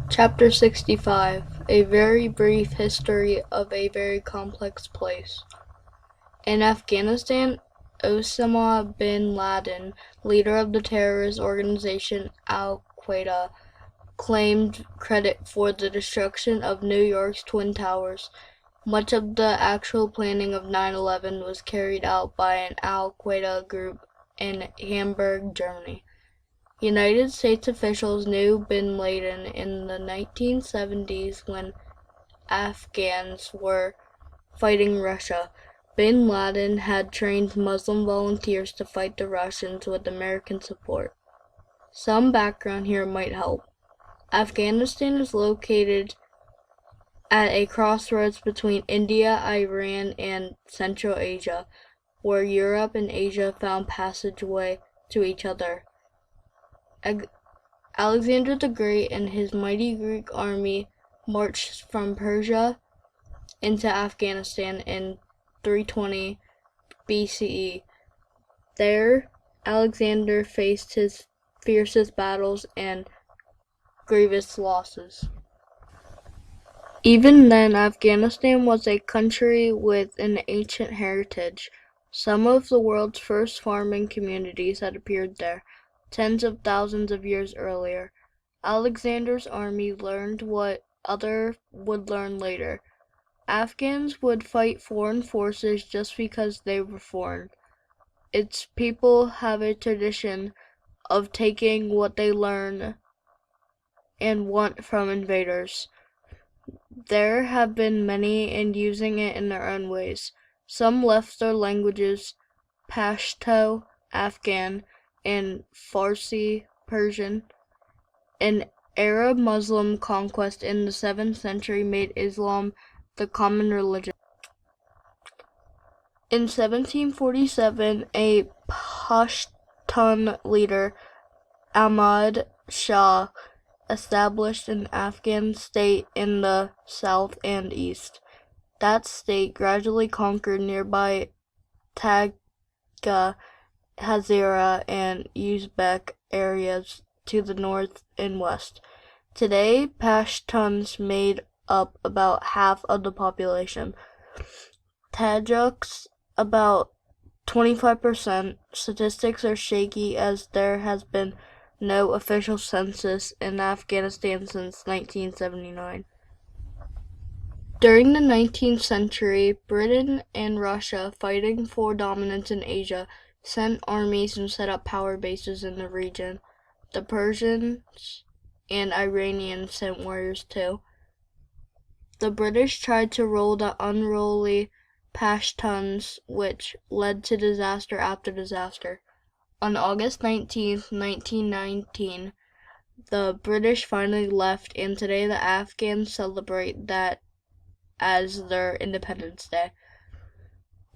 Chapter 65 A Very Brief History of a Very Complex Place. In Afghanistan, Osama bin Laden, leader of the terrorist organization Al-Qaeda, claimed credit for the destruction of New York's Twin Towers. Much of the actual planning of 9/11 was carried out by an Al-Qaeda group in Hamburg, Germany. United States officials knew bin Laden in the 1970s when Afghans were fighting Russia. Bin Laden had trained Muslim volunteers to fight the Russians with American support. Some background here might help. Afghanistan is located at a crossroads between India, Iran, and Central Asia, where Europe and Asia found passageway to each other. Alexander the Great and his mighty Greek army marched from Persia into Afghanistan in 320 BCE. There, Alexander faced his fiercest battles and grievous losses. Even then, Afghanistan was a country with an ancient heritage. Some of the world's first farming communities had appeared there, tens of thousands of years earlier. Alexander's army learned what others would learn later. Afghans would fight foreign forces just because they were foreign. Its people have a tradition of taking what they learn and want from invaders. There have been many and using it in their own ways. Some left their languages, Pashto, Afghan, and Farsi, Persian. An Arab-Muslim conquest in the 7th century made Islam the common religion. In 1747, a Pashtun leader, Ahmad Shah, established an Afghan state in the south and east. That state gradually conquered nearby Taga, Hazara, and Uzbek areas to the north and west. Today, Pashtuns made up about half of the population. Tajiks about 25%. Statistics are shaky as there has been no official census in Afghanistan since 1979. During the 19th century, Britain and Russia, fighting for dominance in Asia, sent armies and set up power bases in the region. The Persians and Iranians sent warriors too. The British tried to rule the unruly Pashtuns, which led to disaster after disaster. On August 19, 1919, the British finally left, and today the Afghans celebrate that as their Independence Day.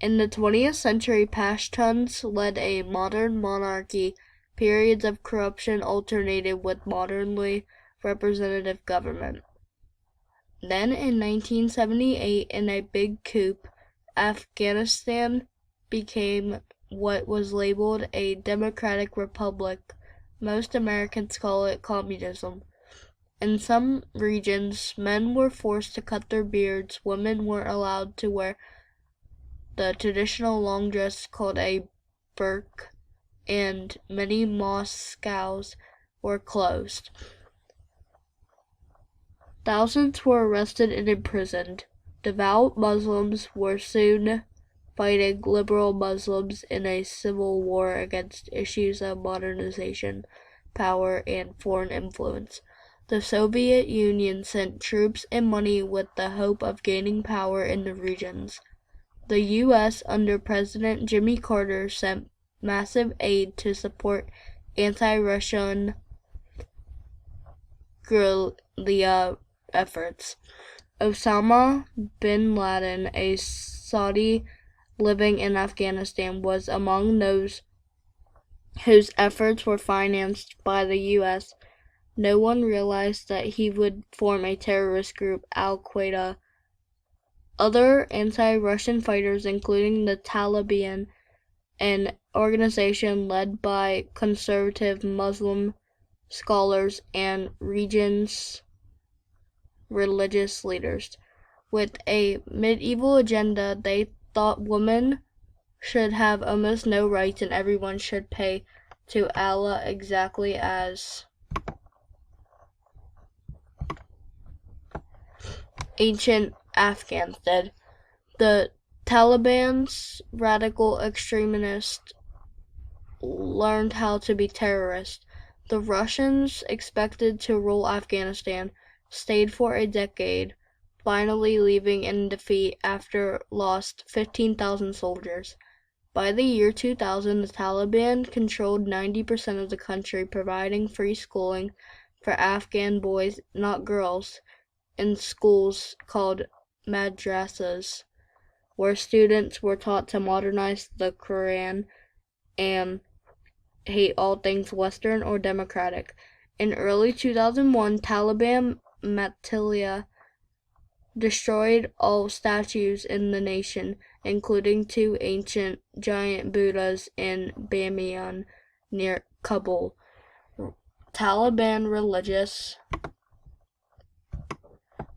In the 20th century, Pashtuns led a modern monarchy. Periods of corruption alternated with modernly representative government. Then in 1978, in a big coup, Afghanistan became what was labeled a democratic republic. Most Americans call it communism. In some regions, men were forced to cut their beards, women weren't allowed to wear the traditional long dress called a burqa, and many mosques were closed. Thousands were arrested and imprisoned. Devout Muslims were soon fighting liberal Muslims in a civil war against issues of modernization, power, and foreign influence. The Soviet Union sent troops and money with the hope of gaining power in the regions. The U.S., under President Jimmy Carter, sent massive aid to support anti-Russian guerrilla efforts. Osama bin Laden, a Saudi living in Afghanistan, was among those whose efforts were financed by the U.S. No one realized that he would form a terrorist group, Al-Qaeda. Other anti-Russian fighters, including the Taliban, an organization led by conservative Muslim scholars and regions religious leaders. With a medieval agenda, they thought women should have almost no rights and everyone should pay to Allah exactly as ancient Afghans did. The Taliban's radical extremists learned how to be terrorists. The Russians, expected to rule Afghanistan, stayed for a decade, finally leaving in defeat after lost 15,000 soldiers. By the year 2000, the Taliban controlled 90% of the country, providing free schooling for Afghan boys, not girls, in schools called madrasas, where students were taught to modernize the Quran and hate all things Western or democratic. In early 2001, Taliban militia destroyed all statues in the nation, including 2 ancient giant Buddhas in Bamiyan, near Kabul. Taliban religious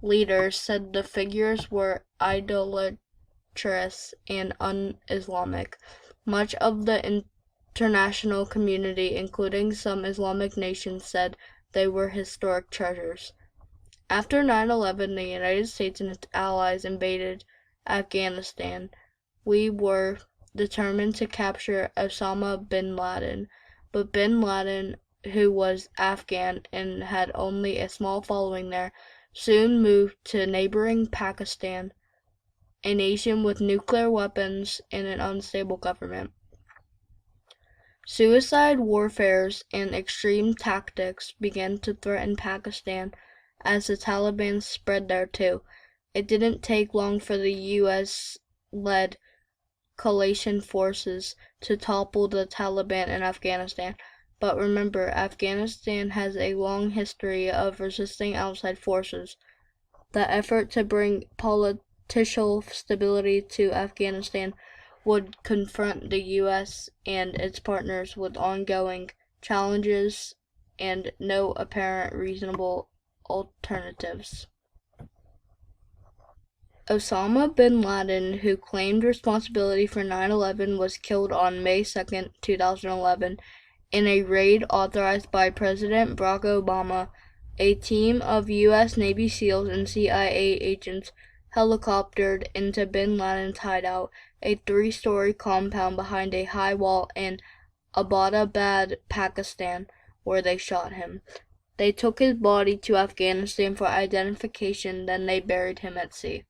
leaders said the figures were idolatrous and un-Islamic. Much of the international community, including some Islamic nations, said they were historic treasures. After 9/11, the United States and its allies invaded Afghanistan. We were determined to capture Osama bin Laden, but bin Laden, who was Afghan and had only a small following there, soon moved to neighboring Pakistan, a nation with nuclear weapons and an unstable government. Suicide warfares and extreme tactics began to threaten Pakistan as the Taliban spread there too. It didn't take long for the U.S.-led coalition forces to topple the Taliban in Afghanistan. But remember, Afghanistan has a long history of resisting outside forces. The effort to bring political stability to Afghanistan would confront the U.S. and its partners with ongoing challenges and no apparent reasonable alternatives. Osama bin Laden, who claimed responsibility for 9/11, was killed on May 2, 2011, in a raid authorized by President Barack Obama. A team of U.S. Navy SEALs and CIA agents helicoptered into bin Laden's hideout, a 3-story compound behind a high wall in Abbottabad, Pakistan, where they shot him. They took his body to Afghanistan for identification, then they buried him at sea.